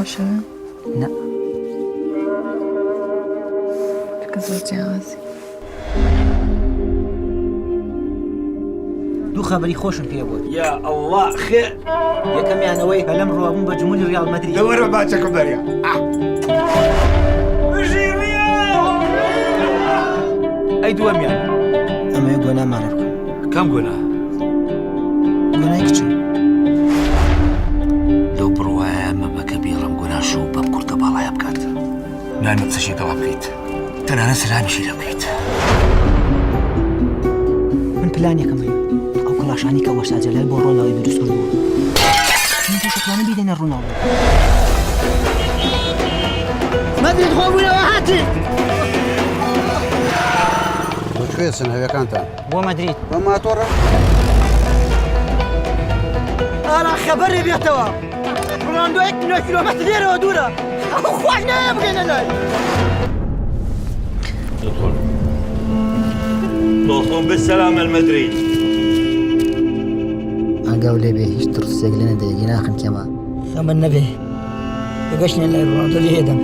خۆشە؟ نە کە زۆر جیاوازی. دوو خەبەری خۆشم پێ بووە. یا ئەڵڵا خێر یەکەمیانەوەی هەلەم ڕوابوون بە جمهوری ڕیال مەدرید. لەوەرە باچەکەم دەریا ئەی دووەمیان ئەمەوێ گۆنامانە بکەم. کەم گونا گۆنای کچم. لەو بڕواایە مەمەکە بیڵم گوناش و بەم کورتە باڵایە بکات نانە قسەشێکەوە بکەیت تەنانە سلامیشی لە بکەیت. من پلانێکم هەیە ئەو کڵاشانی کە وەستا جەلال بۆ ڕۆناڵی دروست کردبوو من پێشتوانە بیدەنە ڕۆناڵدۆ. مەدرید خۆبوونەوە هاتی بۆ کوێ سنهەوەکانتان؟ بۆ مەدرید. بە ماتۆڕە؟ ئارا خەبەرێ بێتەوە ڕۆناڵدۆ 1 کیلۆمەتر لێرەوە دوورە ئەو خۆش نایە بگەنە لای. توصلون بالسلامة المدريد. ئەگەو لێبێ هیچ ترسێک لە نەدەیەگی ناخن کەمە خەمە نەبێ بەگەشتێن لای ڕۆناڵدۆ لێدەم.